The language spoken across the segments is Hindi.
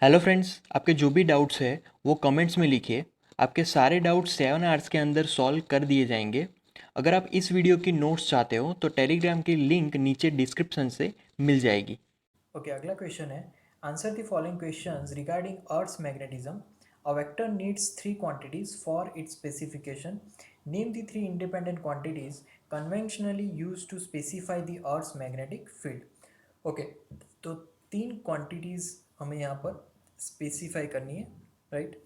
हेलो फ्रेंड्स, आपके जो भी डाउट्स है वो कमेंट्स में लिखिए। आपके सारे डाउट्स 7 आवर्स के अंदर सॉल्व कर दिए जाएंगे। अगर आप इस वीडियो की नोट्स चाहते हो तो टेलीग्राम की लिंक नीचे डिस्क्रिप्शन से मिल जाएगी। ओके, अगला क्वेश्चन है answer the following questions regarding earth's magnetism. A vector needs three quantities for its specification. Name the three independent quantities conventionally used to specify the earth's magnetic field. Okay, तो तीन क्वांटिटीज हमें यहाँ पर स्पेसिफाई करनी है, राइट,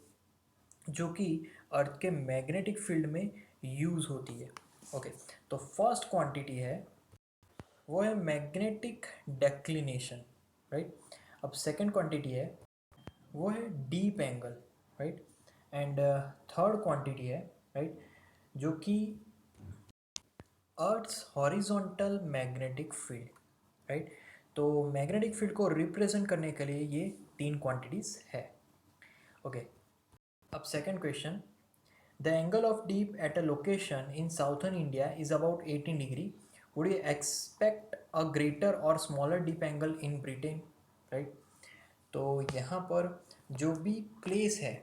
जो कि अर्थ के मैग्नेटिक फील्ड में यूज होती है। ओके, तो फर्स्ट क्वांटिटी है वो है मैग्नेटिक डेक्लिनेशन, राइट। अब सेकंड क्वांटिटी है वो है dip angle, right. And third quantity है, राइट, जो कि earth's horizontal magnetic field, right. तो मैग्नेटिक फील्ड को रिप्रेजेंट करने के लिए ये तीन क्वांटिटीज है। ओके, अब second question, the angle of deep at a location in southern India is about 18 degree. Would you expect a greater or smaller deep angle in Britain? Right? तो यहाँ पर जो भी प्लेस है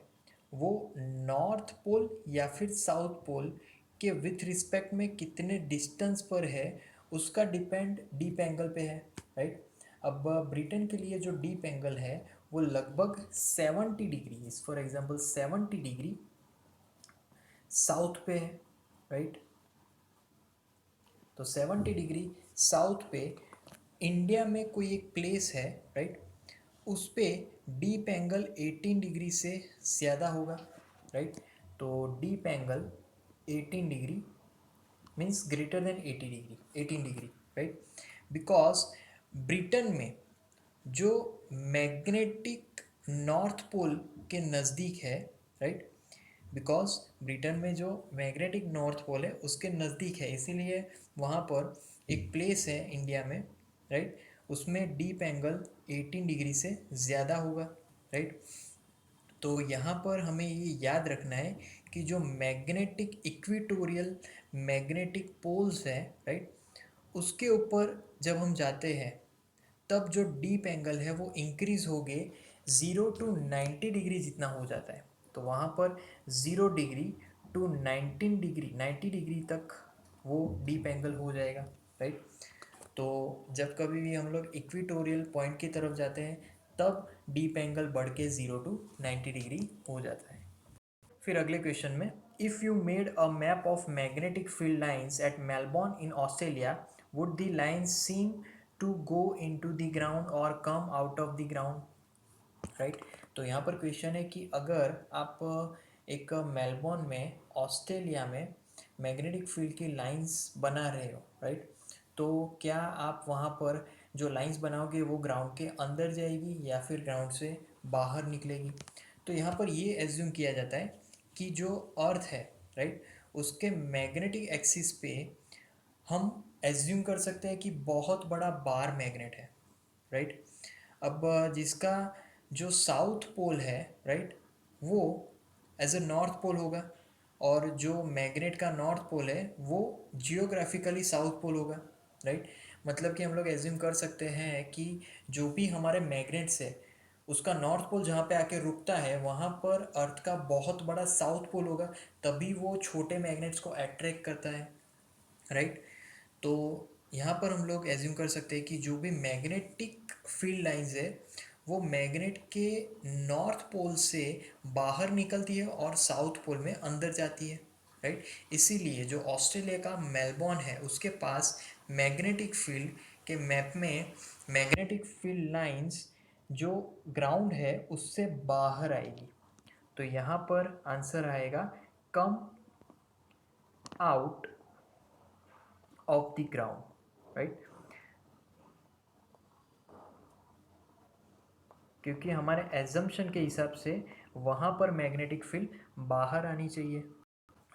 वो नॉर्थ पोल या फिर साउथ पोल के विथ रिस्पेक्ट में कितने डिस्टेंस पर है उसका डिपेंड डीप एंगल पे है, राइट। अब ब्रिटेन के लिए जो डीप एंगल है वो लगभग 70 degree, for example 70 degree south पे है, राइट। तो 70 डिग्री साउथ पे इंडिया में कोई एक प्लेस है, राइट, उस पे डीप एंगल 18 डिग्री से ज़्यादा होगा, राइट। तो deep angle 18 degree means greater than 80 degree, 18 degree, right. Because Britain में जो मैग्नेटिक नॉर्थ पोल के नज़दीक है, राइट, बिकॉज ब्रिटेन में जो मैग्नेटिक नॉर्थ पोल है उसके नज़दीक है, इसीलिए वहाँ पर एक प्लेस है इंडिया में, राइट, उसमें डीप एंगल 18 डिग्री से ज़्यादा होगा, राइट। तो यहाँ पर हमें ये याद रखना है कि जो मैग्नेटिक इक्वेटोरियल मैग्नेटिक पोल्स हैं, राइट, उसके ऊपर जब हम जाते हैं तब जो डीप एंगल है वो इंक्रीज हो गए 0 to 90 डिग्री जितना हो जाता है। तो वहाँ पर 0 डिग्री टू 19 डिग्री 90 डिग्री तक वो डीप एंगल हो जाएगा, राइट। तो जब कभी भी हम लोग इक्वेटोरियल पॉइंट की तरफ जाते हैं तब डीप एंगल बढ़ के 0 to 90 डिग्री हो जाता है। फिर अगले क्वेश्चन में, if you made a map of magnetic field lines at Melbourne in Australia, would the lines seem to go into the ground और come out of the ground, right. तो यहाँ पर क्वेश्चन है कि अगर आप एक मेलबॉर्न में ऑस्ट्रेलिया में मैग्नेटिक फील्ड की लाइंस बना रहे हो, राइट, तो क्या आप वहाँ पर जो लाइंस बनाओगे वो ग्राउंड के अंदर जाएगी या फिर ग्राउंड से बाहर निकलेगी। तो यहाँ पर ये एज्यूम किया जाता है कि जो अर्थ है, राइट, उसके मैग्नेटिक एक्सिस पे हम एज्यूम कर सकते हैं कि बहुत बड़ा बार मैग्नेट है, राइट। अब जिसका जो साउथ पोल है, राइट, वो एज अ नॉर्थ पोल होगा और जो मैग्नेट का नॉर्थ पोल है वो जियोग्राफिकली साउथ पोल होगा, राइट। मतलब कि हम लोग एज्यूम कर सकते हैं कि जो भी हमारे मैग्नेट्स है उसका नॉर्थ पोल जहाँ पे आके रुकता है वहाँ पर अर्थ का बहुत बड़ा साउथ पोल होगा, तभी वो छोटे मैग्नेट्स को अट्रैक्ट करता है, राइट। तो यहाँ पर हम लोग एज्यूम कर सकते हैं कि जो भी मैग्नेटिक फील्ड लाइंस है वो मैग्नेट के नॉर्थ पोल से बाहर निकलती है और साउथ पोल में अंदर जाती है, राइट। इसीलिए जो ऑस्ट्रेलिया का मेलबॉर्न है उसके पास मैग्नेटिक फील्ड के मैप में मैग्नेटिक फील्ड लाइंस जो ग्राउंड है उससे बाहर आएगी। तो यहाँ पर आंसर आएगा कम out of the ground, right. क्योंकि हमारे एजम्पशन के हिसाब से वहाँ पर मैग्नेटिक फील्ड बाहर आनी चाहिए।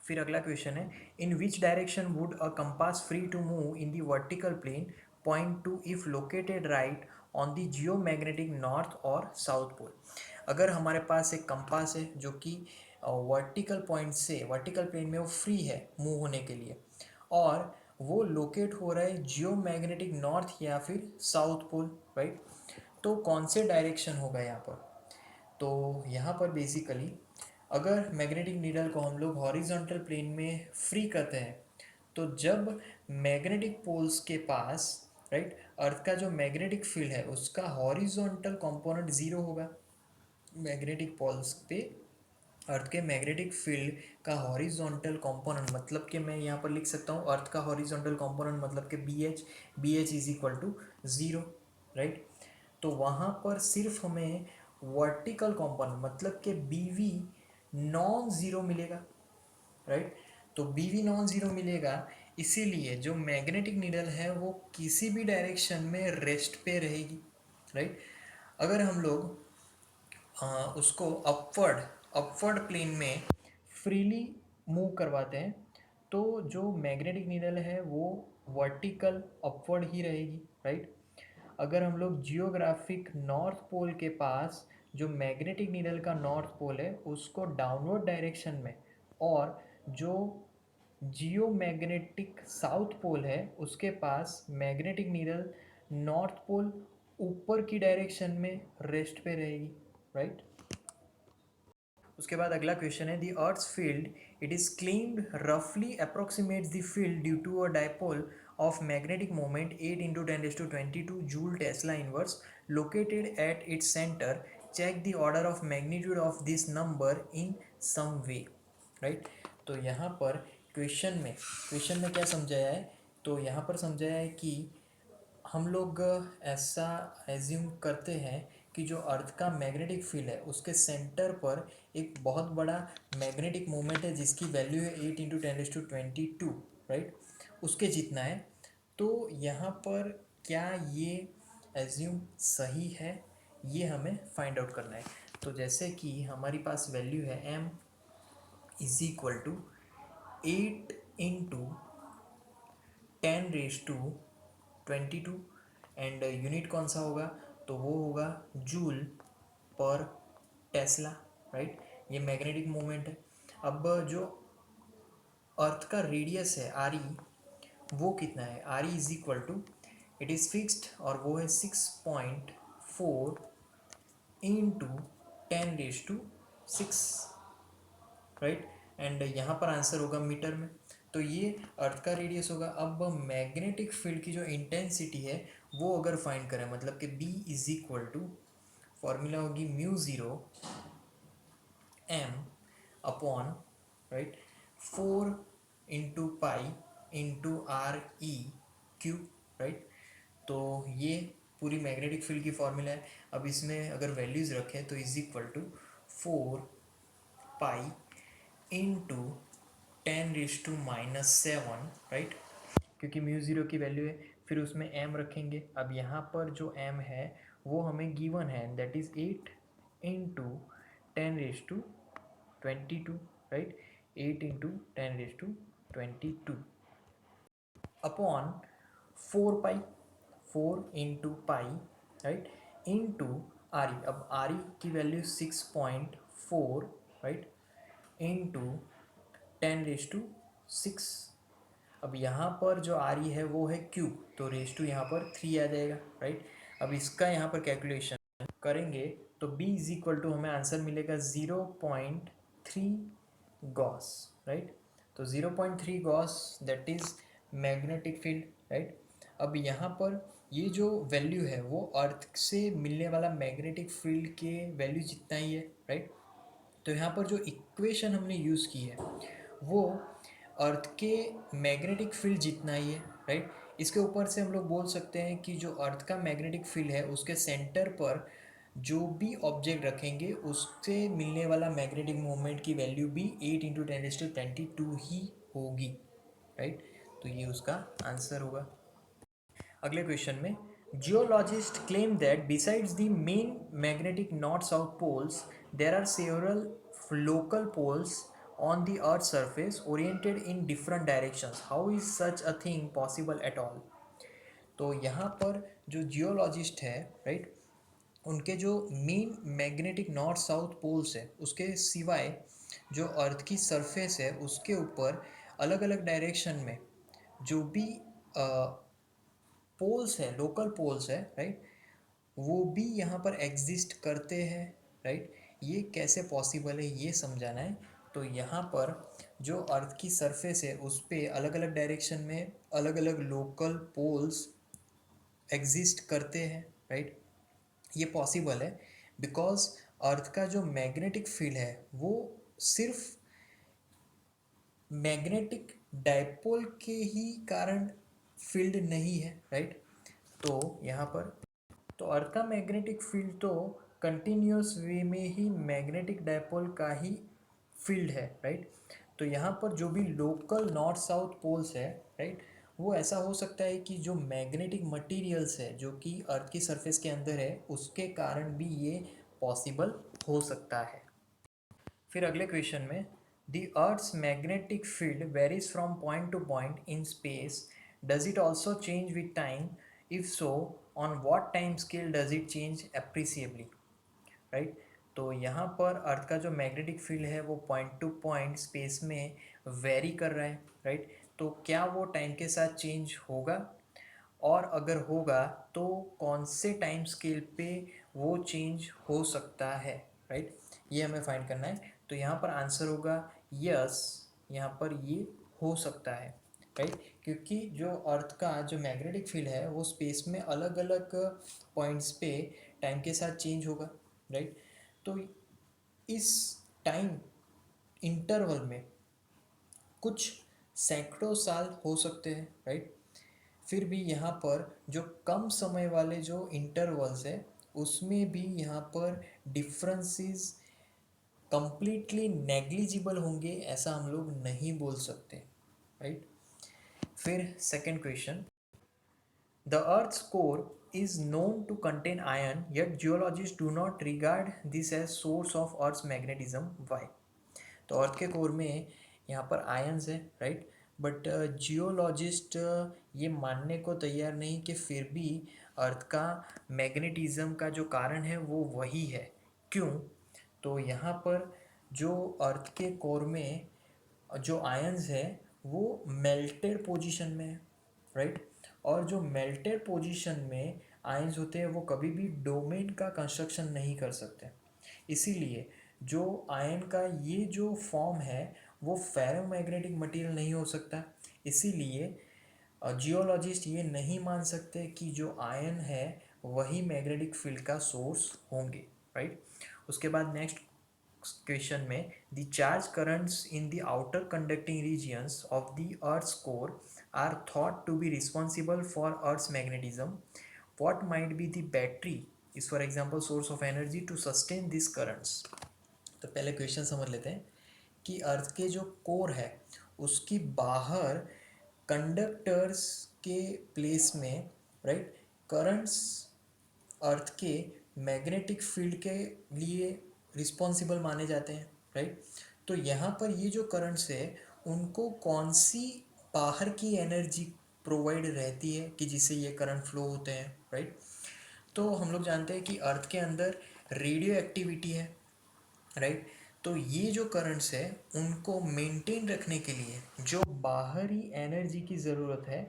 फिर अगला क्वेश्चन है, in which direction would a compass free to move in the vertical plane point to if located right on the geomagnetic north और साउथ पोल। अगर हमारे पास एक कंपास है जो कि वर्टिकल पॉइंट से वर्टिकल प्लेन में वो फ्री है मूव होने के लिए और वो लोकेट हो रहा है जियो मैग्नेटिक नॉर्थ या फिर साउथ पोल, राइट, तो कौन से डायरेक्शन होगा यहाँ पर। तो यहाँ पर बेसिकली अगर मैग्नेटिक नीडल को हम लोग हॉरिजॉन्टल प्लेन में फ्री करते हैं, तो जब मैग्नेटिक पोल्स के पास, राइट, अर्थ का जो मैग्नेटिक फील्ड है उसका हॉरिजॉन्टल कंपोनेंट ज़ीरो होगा। मैग्नेटिक पोल्स पे अर्थ के मैग्नेटिक फील्ड का हॉरिजॉन्टल कंपोनेंट, मतलब कि मैं यहाँ पर लिख सकता हूँ अर्थ का हॉरिजॉन्टल कंपोनेंट मतलब कि B H is equal to zero, right. तो वहाँ पर सिर्फ हमें वर्टिकल कंपोनेंट मतलब कि बी वी नॉन ज़ीरो मिलेगा, राइट। तो बी वी नॉन ज़ीरो मिलेगा, इसीलिए जो मैग्नेटिक नीडल है वो किसी भी डायरेक्शन में रेस्ट पे रहेगी, राइट। अगर हम लोग उसको अपवर्ड अपवर्ड प्लेन में फ्रीली मूव करवाते हैं, तो जो मैग्नेटिक नीडल है वो वर्टिकल अपवर्ड ही रहेगी, राइट। अगर हम लोग जियोग्राफिक नॉर्थ पोल के पास जो मैग्नेटिक नीडल का नॉर्थ पोल है उसको डाउनवर्ड डायरेक्शन में, और जो जियो मैग्नेटिक साउथ पोल है उसके पास मैग्नेटिक नीडल नॉर्थ पोल ऊपर की डायरेक्शन में रेस्ट पे रहेगी, राइट। उसके बाद अगला क्वेश्चन है the earth's field it is claimed रफली approximates the field due to a dipole of magnetic moment 8 into 10 raised to 22 joule Tesla inverse located at its center. Check the order of magnitude of this number in some way, right। तो यहाँ पर क्वेश्चन में क्या समझाया है, तो यहाँ पर समझाया है कि हम लोग ऐसा एज्यूम करते हैं कि जो अर्थ का मैग्नेटिक फील्ड है उसके सेंटर पर एक बहुत बड़ा मैग्नेटिक मोमेंट है जिसकी वैल्यू है 8 into 10 raised to 22, राइट, उसके जितना है। तो यहाँ पर क्या ये एज्यूम सही है, ये हमें फाइंड आउट करना है। तो जैसे कि हमारी पास वैल्यू है m is equal to 8 into 10 raised to 22, and unit कौन सा होगा, तो वो होगा जूल पर टेस्ला, राइट। ये मैग्नेटिक मोमेंट है। अब जो अर्थ का रेडियस है आर ई, वो कितना है, R E is equal to, it is fixed और वो है 6.4 इंटू 10 raised to 6, राइट। एंड यहाँ पर आंसर होगा मीटर में। तो ये अर्थ का रेडियस होगा। अब मैग्नेटिक फील्ड की जो इंटेंसिटी है वो अगर फाइंड करें, मतलब कि B is equal to, formula होगी mu zero M upon, right, 4 into pi into R E cube, right. तो ये पूरी मैग्नेटिक फील्ड की फॉर्मूला है। अब इसमें अगर वैल्यूज़ रखें तो is equal to 4 pi into 10 raised to -7, right, क्योंकि म्यू ज़ीरो की वैल्यू है। फिर उसमें एम रखेंगे। अब यहाँ पर जो एम है वो हमें गिवन है, that is 8 into 10 raised to 22, right, 8 into 10 raised to 22 upon 4 pi, 4 into pi, right, into R ई। अब आर ई की value 6.4, right, into 10 raised to 6। अब यहाँ पर जो आर ई है वो है क्यूब, तो रेस टू यहाँ पर 3 आ जाएगा, राइट। अब इसका यहाँ पर कैलकुलेशन करेंगे तो b इज इक्वल टू हमें आंसर मिलेगा 0.3 गॉस, राइट। तो 0.3 Gauss that is magnetic field, right. अब यहाँ पर ये जो वैल्यू है वो अर्थ से मिलने वाला मैग्नेटिक फील्ड के वैल्यू जितना ही है, राइट। तो यहाँ पर जो इक्वेशन हमने यूज़ की है वो अर्थ के मैग्नेटिक फील्ड जितना ही है, राइट। इसके ऊपर से हम लोग बोल सकते हैं कि जो अर्थ का मैग्नेटिक फील्ड है उसके सेंटर पर जो भी ऑब्जेक्ट रखेंगे उससे मिलने वाला मैग्नेटिक मोमेंट की वैल्यू भी 8 into 10 raised to 22 ही होगी, राइट। तो ये उसका आंसर होगा। अगले क्वेश्चन में geologist claim that besides the main magnetic north south poles there are several local poles on the earth's surface oriented in different directions. How is such a thing possible at all? तो यहाँ पर जो जियोलॉजिस्ट है, राइट, उनके जो main magnetic north south poles है उसके सिवाय जो अर्थ की सरफेस है उसके ऊपर अलग अलग डायरेक्शन में जो भी पोल्स है, लोकल पोल्स है, राइट, वो भी यहाँ पर एग्जिस्ट करते हैं, राइट। ये कैसे पॉसिबल है ये समझाना है। तो यहाँ पर जो अर्थ की सरफेस है उस पर अलग अलग डायरेक्शन में अलग अलग लोकल पोल्स एग्जिस्ट करते हैं, राइट। ये पॉसिबल है बिकॉज अर्थ का जो मैग्नेटिक फील्ड है वो सिर्फ मैग्नेटिक डायपोल के ही कारण फील्ड नहीं है, राइट। तो यहाँ पर तो अर्थ का मैग्नेटिक फील्ड तो कंटिन्यूस वे में ही मैग्नेटिक डायपोल का ही फील्ड है, राइट। तो यहाँ पर जो भी लोकल नॉर्थ साउथ पोल्स है, राइट, वो ऐसा हो सकता है कि जो मैग्नेटिक मटेरियल्स है जो कि अर्थ की सरफेस के अंदर है उसके कारण भी ये पॉसिबल हो सकता है। फिर अगले क्वेश्चन में the earth's magnetic field varies from point to point in space, does it also change with time, if so on what time scale does it change appreciably, right. तो यहाँ पर अर्थ का जो मैग्नेटिक फील्ड है वो पॉइंट टू पॉइंट स्पेस में वेरी कर रहा है, राइट। तो क्या वो टाइम के साथ चेंज होगा, और अगर होगा तो कौन से टाइम स्केल पे वो चेंज हो सकता है, राइट। ये हमें फाइंड करना है। तो यहाँ पर आंसर होगा यस, यहाँ पर ये हो सकता है, राइट। क्योंकि जो अर्थ का जो मैग्नेटिक फील्ड है वो स्पेस में अलग अलग पॉइंट्स पे टाइम के साथ चेंज होगा, राइट। तो इस टाइम इंटरवल में कुछ सैकड़ों साल हो सकते हैं, राइट। फिर भी यहाँ पर जो कम समय वाले जो इंटरवल्स है उसमें भी यहाँ पर डिफरेंसेस कंप्लीटली नेग्लिजिबल होंगे ऐसा हम लोग नहीं बोल सकते, राइट। फिर second question, the earth's core is known to contain iron, yet geologists do not regard this as source of Earth's magnetism. Why? तो अर्थ के कोर में यहाँ पर आयन्स है, राइट। बट जियोलॉजिस्ट ये मानने को तैयार नहीं कि फिर भी अर्थ का मैग्नेटिज्म का जो कारण है वो वही है। क्यों? तो यहाँ पर जो अर्थ के कोर में जो आयन्स है वो मेल्टेड पोजीशन में है, राइट। और जो मेल्टेड पोजीशन में आयन्स होते हैं वो कभी भी डोमेन का कंस्ट्रक्शन नहीं कर सकते। इसीलिए जो आयन का ये जो फॉर्म है वो फेरोमैग्नेटिक मटेरियल नहीं हो सकता। इसीलिए जियोलॉजिस्ट ये नहीं मान सकते कि जो आयन है वही मैग्नेटिक फील्ड का सोर्स होंगे, राइट। उसके बाद नेक्स्ट क्वेश्चन में the charge currents in the outer conducting regions of the earth's core are thought to be responsible for earth's magnetism, what might be the battery is for example source of energy to sustain these currents। तो पहले क्वेश्चन समझ लेते हैं कि अर्थ के जो कोर है उसकी बाहर कंडक्टर्स के प्लेस में, राइट, करंट्स अर्थ के मैग्नेटिक फील्ड के लिए रिस्पॉन्सिबल माने जाते हैं, राइट। तो यहाँ पर ये जो करंट्स है उनको कौन सी बाहर की एनर्जी प्रोवाइड रहती है कि जिससे ये करंट फ्लो होते हैं, राइट। तो हम लोग जानते हैं कि अर्थ के अंदर रेडियो एक्टिविटी है, राइट। तो ये जो करंट्स है उनको मेंटेन रखने के लिए जो बाहरी एनर्जी की ज़रूरत है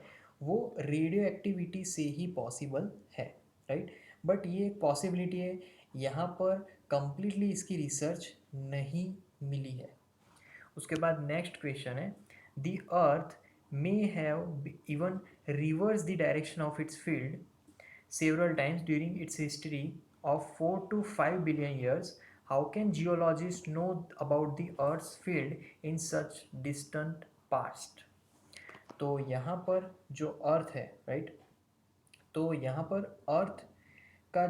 वो रेडियो एक्टिविटी से ही पॉसिबल है, राइट। बट ये एक पॉसिबिलिटी है, यहाँ पर कंप्लीटली इसकी रिसर्च नहीं मिली है। उसके बाद नेक्स्ट क्वेश्चन है the earth may have even reverse the direction of its field several times during its history of 4 to 5 billion years. How can geologists know about the Earth's field in such distant past? तो यहाँ पर जो अर्थ है, राइट, तो यहाँ पर अर्थ का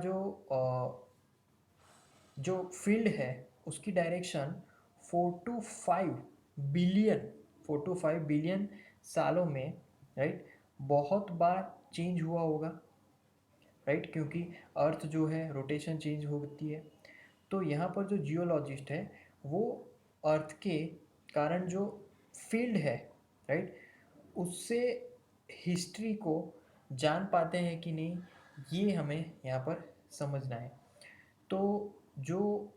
जो फील्ड है उसकी डायरेक्शन 4 टू 5 बिलियन सालों में, राइट, बहुत बार चेंज हुआ होगा, राइट, क्योंकि अर्थ जो है रोटेशन चेंज होती है। तो यहाँ पर जो जियोलॉजिस्ट है वो अर्थ के कारण जो फील्ड है, राइट, उससे हिस्ट्री को जान पाते हैं कि नहीं ये हमें यहाँ पर समझना है। तो जो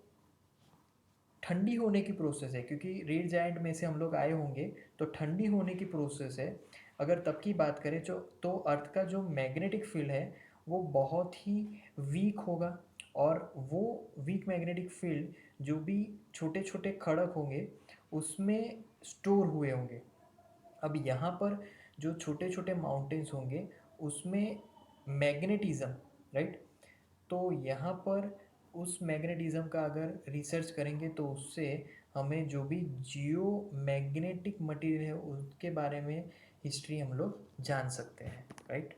ठंडी होने की प्रोसेस है, क्योंकि रेड जायंट में से हम लोग आए होंगे तो ठंडी होने की प्रोसेस है, अगर तब की बात करें तो अर्थ का जो मैग्नेटिक फील्ड है वो बहुत ही वीक होगा और वो वीक मैग्नेटिक फील्ड जो भी छोटे छोटे खड़क होंगे उसमें स्टोर हुए होंगे। अब यहाँ पर जो छोटे छोटे माउंटेन्स होंगे उसमें मैग्नेटिज्म, राइट, तो यहाँ पर उस मैग्नेटिज्म का अगर रिसर्च करेंगे तो उससे हमें जो भी जियो मैग्नेटिक मटीरियल है उसके बारे में हिस्ट्री हम लोग जान सकते हैं, राइट।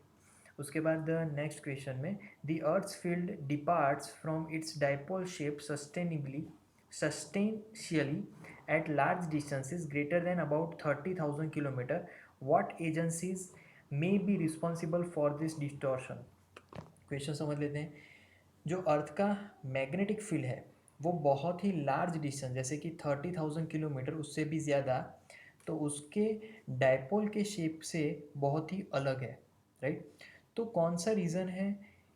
उसके बाद नेक्स्ट क्वेश्चन में the earth's field departs from its dipole shape substantially at large distances greater than about 30,000 kilometer. What agencies may be responsible for this distortion? Question समझ लेते हैं। जो अर्थ का मैग्नेटिक फील्ड है वो बहुत ही लार्ज डिस्टेंस जैसे कि 30,000 किलोमीटर उससे भी ज़्यादा, तो उसके डायपोल के शेप से बहुत ही अलग है, राइट। तो कौन सा रीज़न है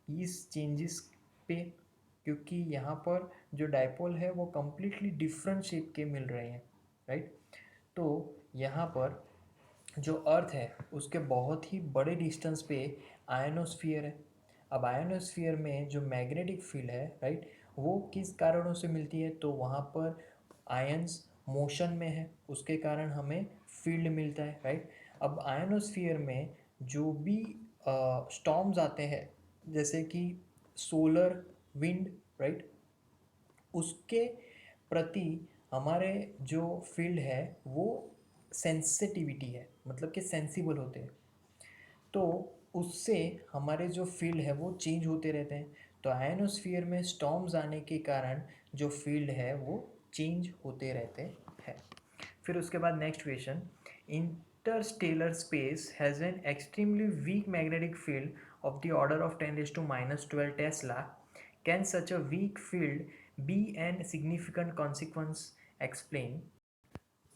इस चेंजेस पे, क्योंकि यहाँ पर जो डायपोल है वो कम्प्लीटली डिफरेंट शेप के मिल रहे हैं, राइट। तो यहाँ पर जो अर्थ है उसके बहुत ही बड़े डिस्टेंस पे आयनोस्फीयर है। अब आयनोस्फीयर में जो मैग्नेटिक फील्ड है, राइट, वो किस कारणों से मिलती है, तो वहाँ पर आयंस मोशन में है उसके कारण हमें फील्ड मिलता है, राइट। अब आयनोस्फीयर में जो भी स्टॉर्म्स आते हैं जैसे कि सोलर विंड, राइट, उसके प्रति हमारे जो फील्ड है वो सेंसिटिविटी है, मतलब कि सेंसिबल होते हैं, तो उससे हमारे जो फील्ड है वो चेंज होते रहते हैं। तो आयनोस्फीयर में स्टॉर्म्स आने के कारण जो फील्ड है वो चेंज होते रहते हैं। फिर उसके बाद next question, interstellar space has an extremely weak magnetic field of the order of 10⁻12 tesla. Can such a weak field be an significant consequence, explain.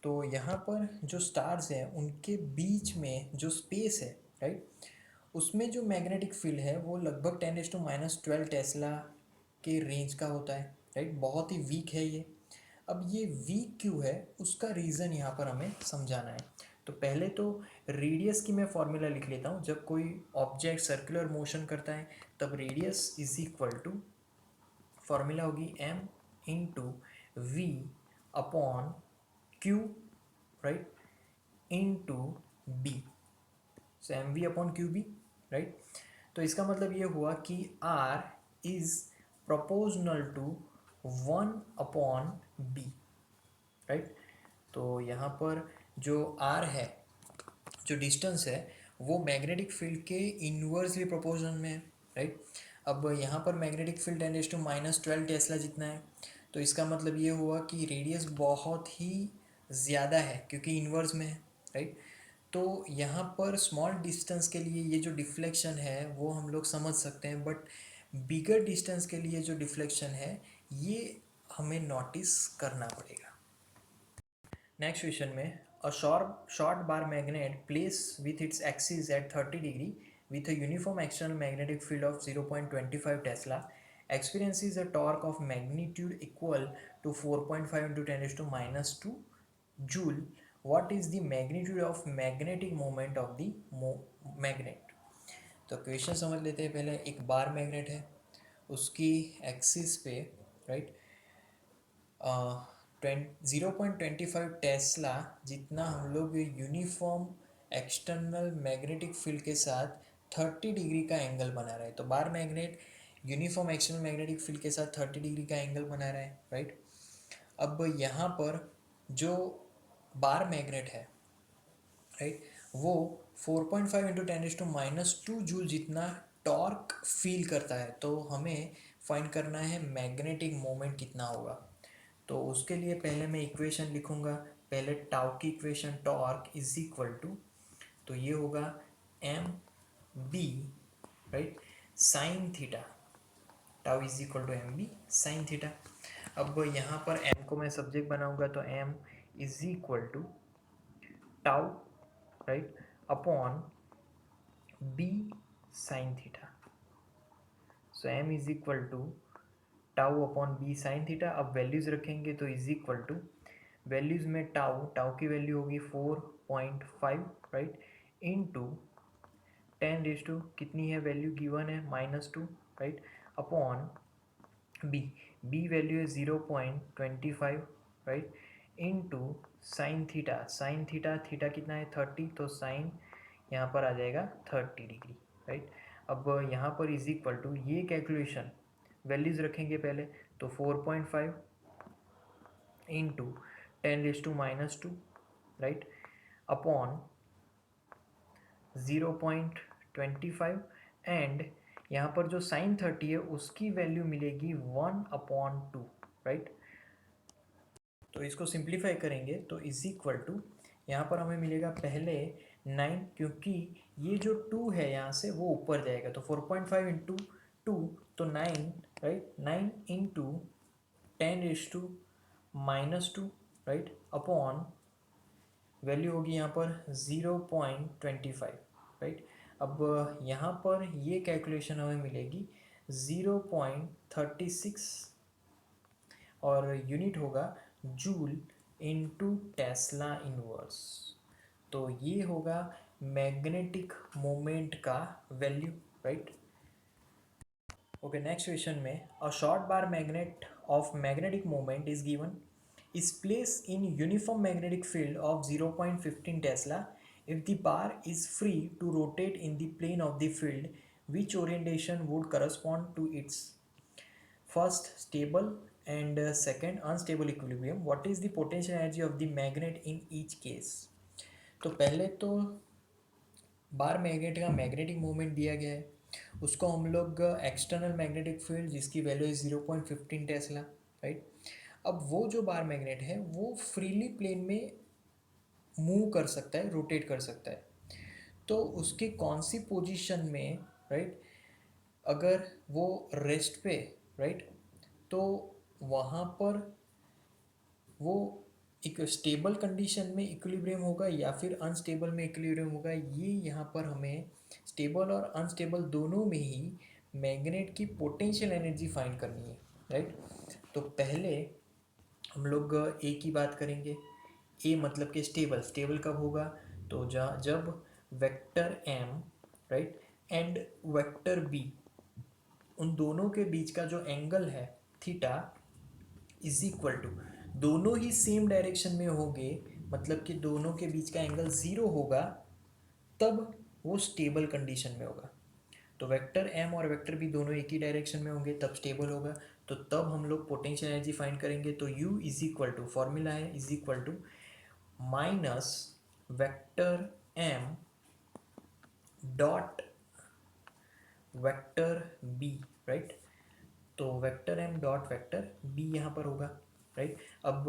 तो यहाँ पर जो स्टार्स हैं उनके बीच में जो स्पेस है, राइट, उसमें जो मैग्नेटिक फील्ड है वो लगभग 10⁻12 टेस्ला के रेंज का होता है, राइट, बहुत ही वीक है ये। अब ये वीक क्यों है उसका रीज़न यहाँ पर हमें समझाना है। तो पहले तो रेडियस की मैं फॉर्मूला लिख लेता हूँ। जब कोई ऑब्जेक्ट सर्कुलर मोशन करता है तब radius is equal to, formula होगी m into V upon Q, right, into B, so M V upon Q B, right. तो इसका मतलब ये हुआ कि r is proportional to 1 upon B, right. तो यहाँ पर जो r है, जो डिस्टेंस है, वो मैग्नेटिक फील्ड के इन्वर्सली प्रोपोर्शनल में है, राइट। अब यहाँ पर मैग्नेटिक फील्ड 10⁻12 टेस्ला जितना है, तो इसका मतलब ये हुआ कि रेडियस बहुत ही ज़्यादा है क्योंकि इन्वर्स में है, राइट। तो यहाँ पर स्मॉल डिस्टेंस के लिए ये जो डिफ्लेक्शन है वो हम लोग समझ सकते हैं, बट बिगर डिस्टेंस के लिए जो डिफ्लेक्शन है ये हमें नोटिस करना पड़ेगा। नेक्स्ट क्वेश्चन में a short bar magnet place with its axis at 30 degree with a uniform external magnetic field of 0.25 Tesla experiences a torque of magnitude equal to 4.5 into 10 raised to minus 2 joule. What is the magnitude of magnetic moment of the magnet? तो क्वेश्चन समझ लेते हैं पहले। एक बार मैग्नेट है, उसकी एक्सिस पे, राइट, 0.25 टेस्ला जितना हम लोग यूनिफॉर्म एक्सटर्नल मैग्नेटिक फील्ड के साथ 30 डिग्री का एंगल बना रहा है। तो bar magnet uniform external magnetic field के साथ 30 डिग्री का एंगल बना रहा है, राइट। अब यहाँ पर जो बार मैग्नेट है, राइट, वो 4.5 इंटू 10⁻² जूल जितना टॉर्क फील करता है। तो हमें फाइंड करना है मैग्नेटिक मोमेंट कितना होगा। तो उसके लिए पहले मैं इक्वेशन लिखूँगा। पहले टाउ की equation, torque is equal to, तो ये होगा M B, right, sine theta. Tau is equal to M B sine theta. अब यहाँ पर एम को मैं सब्जेक्ट बनाऊंगा तो M is equal to tau, right, upon B sine theta. So M is equal to tau upon B sine theta. अब वैल्यूज़ रखेंगे तो इज इक्वल टू, वैल्यूज़ में टाउ की वैल्यू होगी 4.5, राइट, इंटू 10 रेज टू कितनी है वैल्यू गिवन है -2, राइट, अपॉन बी वैल्यू है 0.25, right, into sine theta, theta कितना है 30, तो साइन यहाँ पर आ जाएगा 30 डिग्री, राइट। अब यहाँ पर इज इक्वल टू ये कैलकुलेशन वैल्यूज़ रखेंगे पहले, तो 4.5 इंटू 10⁻², राइट, अपॉन 0.25, एंड यहाँ पर जो साइन 30 है उसकी वैल्यू मिलेगी 1/2, राइट। तो इसको सिंप्लीफाई करेंगे तो इज इक्वल टू यहाँ पर हमें मिलेगा पहले 9, क्योंकि ये जो 2 है यहाँ से वो ऊपर जाएगा, तो 4.5 इंटू 2 तो 9, right, 9 into 10⁻², right, upon value होगी यहाँ पर 0.25, राइट। अब यहाँ पर ये कैलकुलेशन हमें मिलेगी 0.36 और यूनिट होगा जूल इनटू टेस्ला इनवर्स। तो ये होगा मैग्नेटिक मोमेंट का value, right. Okay, next question में a short bar magnet of magnetic moment is given is placed in uniform magnetic field of 0.15 Tesla. If the bar is free to rotate in the plane of the field, which orientation would correspond to its first stable and second unstable equilibrium? What is the potential energy of the magnet in each case? तो पहले तो बार मैग्नेट का मैग्नेटिक मोमेंट दिया गया है, उसको हम लोग एक्सटर्नल मैग्नेटिक फील्ड जिसकी वैल्यू है 0.15 टेस्ला, राइट। अब वो जो बार मैग्नेट है वो फ्रीली प्लेन में मूव कर सकता है, रोटेट कर सकता है, तो उसकी कौन सी पोजीशन में, राइट, अगर वो रेस्ट पे, राइट, तो वहाँ पर वो एक स्टेबल कंडीशन में इक्विलिब्रियम होगा या फिर अनस्टेबल में इक्विलिब्रियम होगा, ये यहाँ पर हमें स्टेबल और अनस्टेबल दोनों में ही मैग्नेट की पोटेंशियल एनर्जी फाइंड करनी है, राइट। तो पहले हम लोग ए की बात करेंगे। ए मतलब कि स्टेबल, स्टेबल कब होगा, तो जब vector M, right, and vector B, उन दोनों के बीच का जो एंगल है थीटा इज इक्वल टू, दोनों ही सेम डायरेक्शन में होंगे, मतलब कि दोनों के बीच का एंगल 0 होगा, तब वो स्टेबल कंडीशन में होगा। तो वेक्टर एम और वेक्टर बी दोनों एक ही डायरेक्शन में होंगे तब स्टेबल होगा, तो तब हम लोग पोटेंशियल एनर्जी फाइंड करेंगे। तो U is equal to, formula है is equal to minus vector M dot vector B, right. तो vector M dot vector B यहाँ पर होगा, राइट। अब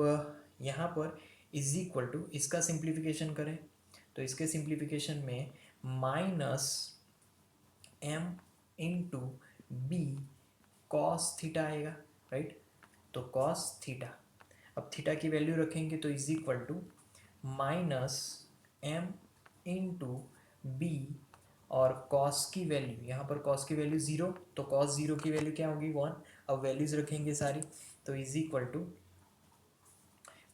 यहाँ पर इज इक्वल टू, इसका सिंप्लीफिकेशन करें तो इसके सिंप्लीफिकेशन में minus M into B cos theta आएगा, राइट। तो कॉस थीटा, अब थीटा की वैल्यू रखेंगे तो is equal to minus M into B, और कॉस की वैल्यू, यहाँ पर कॉस की वैल्यू 0, तो कॉस 0 की वैल्यू क्या होगी 1। अब वैल्यूज़ रखेंगे सारी, तो इज इक्वल टू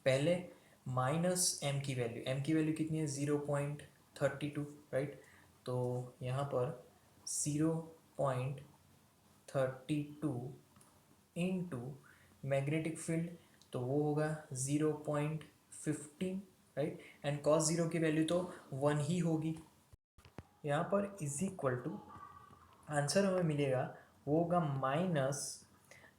पहले माइनस एम की वैल्यू कितनी है 0.32, राइट। तो यहाँ पर 0.32 इंटू मैग्नेटिक फील्ड, तो वो होगा 0.15, राइट, एंड कॉस 0 की वैल्यू तो 1 ही होगी। यहाँ पर इज इक्वल टू आंसर हमें मिलेगा वो होगा माइनस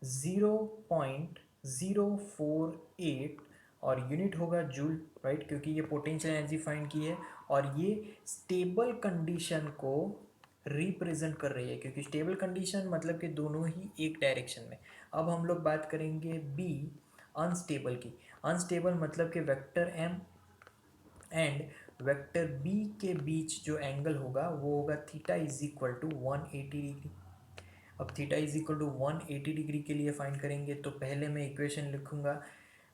0.048 और यूनिट होगा जूल, राइट, क्योंकि ये पोटेंशियल एनर्जी फाइंड की है और ये स्टेबल कंडीशन को रिप्रेजेंट कर रही है, क्योंकि स्टेबल कंडीशन मतलब कि दोनों ही एक डायरेक्शन में। अब हम लोग बात करेंगे बी अनस्टेबल की। अनस्टेबल मतलब कि vector M and vector B के बीच जो एंगल होगा वो होगा theta is equal to 180 degree. अब theta is equal to 180 degree के लिए फाइंड करेंगे तो पहले मैं इक्वेशन लिखूंगा,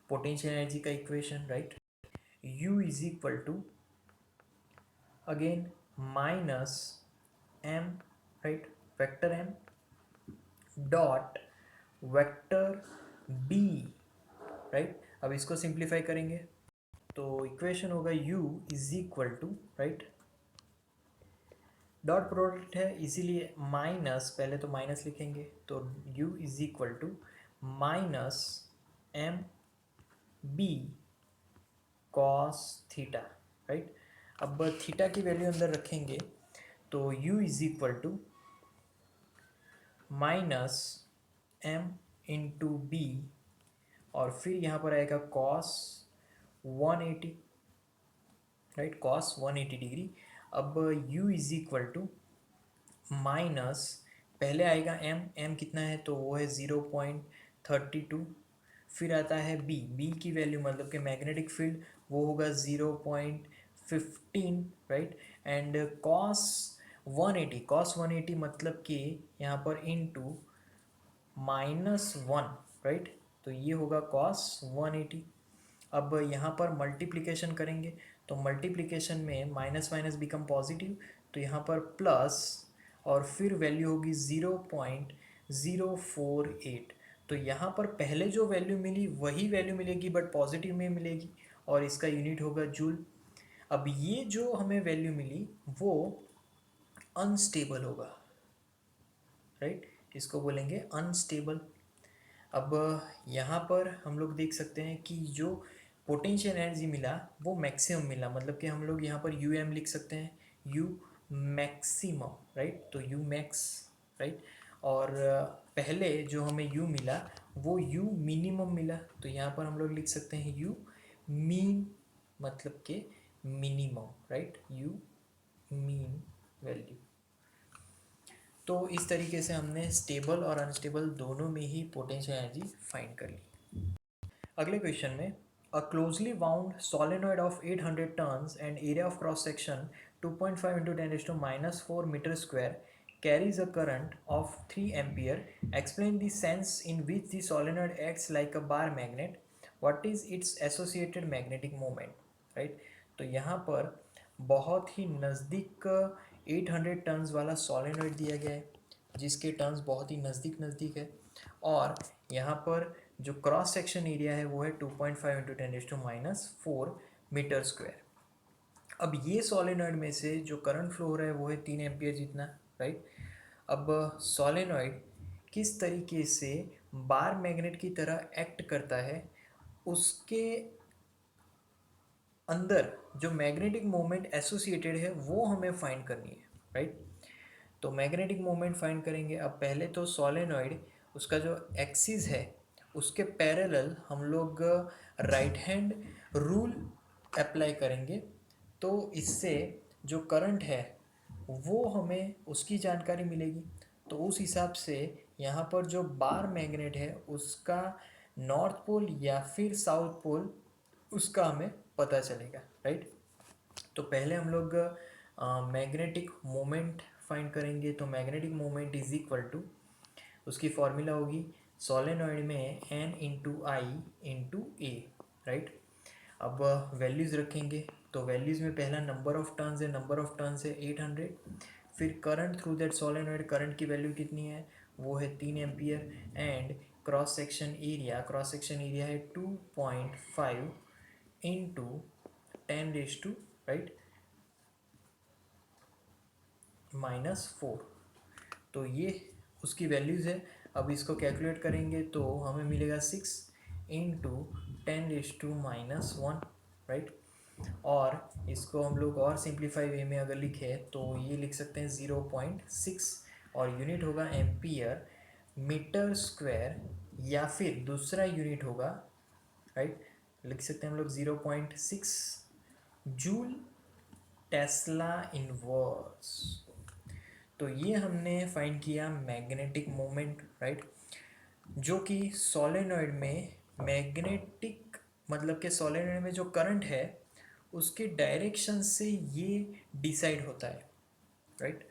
पोटेंशियल एनर्जी का equation, right. U is equal to again minus M, right, vector M dot vector B, right. अब इसको सिंप्लीफाई करेंगे तो इक्वेशन होगा U is equal to, right, dot product है इसीलिए माइनस, पहले तो माइनस लिखेंगे, तो U is equal to minus M B cos theta, right. अब थीटा की वैल्यू अंदर रखेंगे तो u is equal to minus M into B, और फिर यहाँ पर आएगा कॉस 180, राइट, कॉस 180 डिग्री। अब u is equal to minus, पहले आएगा m कितना है तो वो है 0.32, फिर आता है b की वैल्यू मतलब कि मैग्नेटिक फील्ड वो होगा 0.15, राइट। एंड cos 180 मतलब कि यहाँ पर इनटू -1, राइट, तो ये होगा cos 180। अब यहाँ पर मल्टीप्लिकेशन करेंगे तो मल्टीप्लिकेशन में माइनस माइनस बिकम पॉजिटिव, तो यहाँ पर प्लस और फिर वैल्यू होगी 0.048। तो यहाँ पर पहले जो वैल्यू मिली वही वैल्यू मिलेगी बट पॉजिटिव में मिलेगी, और इसका यूनिट होगा जूल। अब ये जो हमें वैल्यू मिली वो अनस्टेबल होगा, राइट, इसको बोलेंगे अनस्टेबल। अब यहाँ पर हम लोग देख सकते हैं कि जो पोटेंशियल एनर्जी मिला वो मैक्सिमम मिला, मतलब कि हम लोग यहाँ पर यू एम लिख सकते हैं, यू मैक्सिमम, राइट, तो यू मैक्स, राइट। और पहले जो हमें यू मिला वो यू मिनिमम मिला, तो यहाँ पर हम लोग लिख सकते हैं यू मीन, मतलब कि minimum, right, you mean value. तो इस तरीके से हमने स्टेबल और अनस्टेबल दोनों में ही पोटेंशियल एनर्जी फाइंड कर ली। अगले क्वेश्चन में, a closely wound solenoid of 800 turns and area of cross section 2.5 into 10⁻⁴ metre square carries a current of 3 ampere. Explain the sense in which the solenoid acts like a bar magnet. What is its associated magnetic moment? Right? तो यहाँ पर बहुत ही नज़दीक 800 टर्न्स वाला सोलेनॉइड दिया गया है जिसके टर्न्स बहुत ही नज़दीक है, और यहाँ पर जो क्रॉस सेक्शन एरिया है वो है 2.5 into 10⁻⁴ मीटर स्क्वायर। अब ये सोलेनॉइड में से जो करंट फ्लो हो रहा है वो है 3 एम्पियर जितना, राइट। अब सोलेनॉइड किस तरीके से बार मैग्नेट की तरह एक्ट करता है, उसके अंदर जो मैग्नेटिक मोमेंट एसोसिएटेड है वो हमें फाइंड करनी है, राइट। तो मैग्नेटिक मोमेंट फाइंड करेंगे। अब पहले तो सोलेनॉइड उसका जो एक्सिस है उसके पैरेलल हम लोग राइट हैंड रूल अप्लाई करेंगे, तो इससे जो करंट है वो हमें उसकी जानकारी मिलेगी। तो उस हिसाब से यहाँ पर जो बार मैग्नेट है उसका नॉर्थ पोल या फिर साउथ पोल उसका हमें पता चलेगा, राइट। तो पहले हम लोग मैग्नेटिक मोमेंट फाइंड करेंगे, तो magnetic moment is equal to, उसकी फॉर्मूला होगी सोलेनॉइड में n into I into A, right. अब वैल्यूज़ रखेंगे, तो वैल्यूज़ में पहला नंबर ऑफ टर्न्स है, नंबर ऑफ टर्न्स है 800, फिर current through that solenoid, current की वैल्यू कितनी है वो है 3 ampere, and cross section area है 2.5 इंटू 10⁻⁴, राइट, -4। तो ये उसकी वैल्यूज़ है। अब इसको कैलकुलेट करेंगे तो हमें मिलेगा 6 इंटू 10⁻⁻1, राइट। और इसको हम लोग और सिंप्लीफाई वे में अगर लिखें तो ये लिख सकते हैं 0.6, और यूनिट होगा एम्पियर मीटर स्क्वायर, या फिर दूसरा यूनिट होगा, राइट, लिख सकते हैं हम लोग 0.6 जूल टेस्ला इनवर्स। तो ये हमने फाइंड किया मैग्नेटिक मोमेंट, राइट, जो कि सोलेनॉइड में मैग्नेटिक मतलब कि सोलेनॉइड में जो करंट है उसके डायरेक्शन से ये डिसाइड होता है, राइट।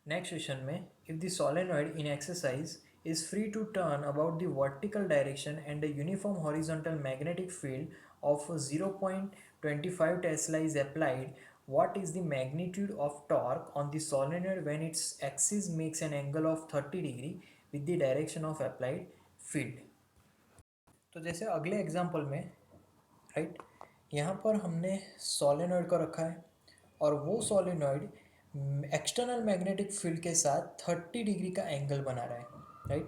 नेक्स्ट क्वेश्चन में, if the solenoid in exercise is free to turn about the vertical direction and a uniform horizontal magnetic field of 0.25 Tesla is applied, what is the magnitude of torque on the solenoid when its axis makes an angle of 30 degree with the direction of applied field? तो जैसे अगले एग्जांपल में, राइट, यहाँ पर हमने सोलेनॉइड को रखा है और वो सोलेनॉइड एक्सटर्नल मैग्नेटिक फील्ड के साथ 30 डिग्री का एंगल बना रहा है, राइट।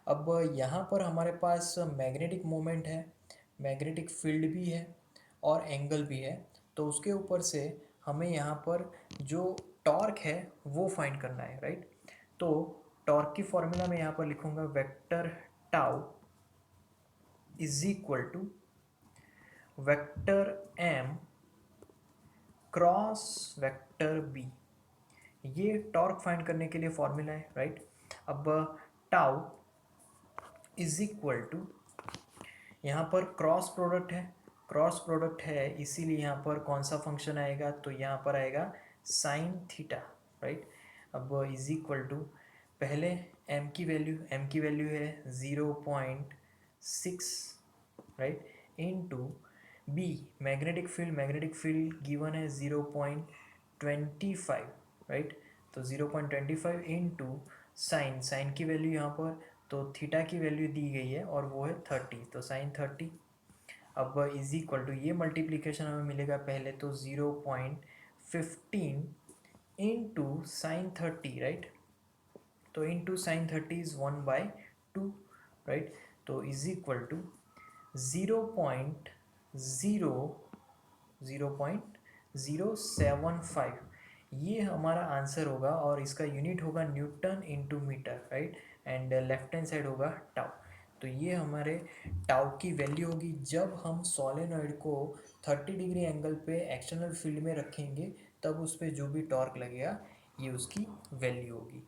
अब यहाँ पर हमारे पास मैग्नेटिक मोमेंट है, मैग्नेटिक फील्ड भी है और एंगल भी है। तो उसके ऊपर से हमें यहाँ पर जो टॉर्क है वो फाइंड करना है, राइट। तो टॉर्क की फॉर्मूला मैं यहाँ पर लिखूँगा vector tau is equal to vector M cross vector B. ये टॉर्क फाइंड करने के लिए फॉर्मूला है, राइट। अब टाउ इज इक्वल टू, यहाँ पर क्रॉस प्रोडक्ट है इसीलिए यहाँ पर कौन सा फंक्शन आएगा, तो यहाँ पर आएगा साइन थीटा, राइट। अब इज इक्वल टू, पहले m की वैल्यू है 0.6, right, into b magnetic field given है 0.25, राइट। तो 0.25 इनटू साइन की वैल्यू यहाँ पर, तो थीटा की वैल्यू दी गई है और वो है 30, तो साइन 30। अब इज इक्वल टू, ये मल्टीप्लिकेशन हमें मिलेगा पहले तो 0.15 इनटू साइन 30, राइट। तो इनटू साइन 30 इज 1/2, राइट। तो इज इक्वल टू 0.075, ये हमारा आंसर होगा और इसका यूनिट होगा newton into metre, right. And left hand side होगा टाउ। तो ये हमारे टाउ की वैल्यू होगी जब हम सोलेनॉइड को 30 डिग्री एंगल पे एक्सटर्नल फील्ड में रखेंगे, तब उस पर जो भी टॉर्क लगेगा ये उसकी वैल्यू होगी।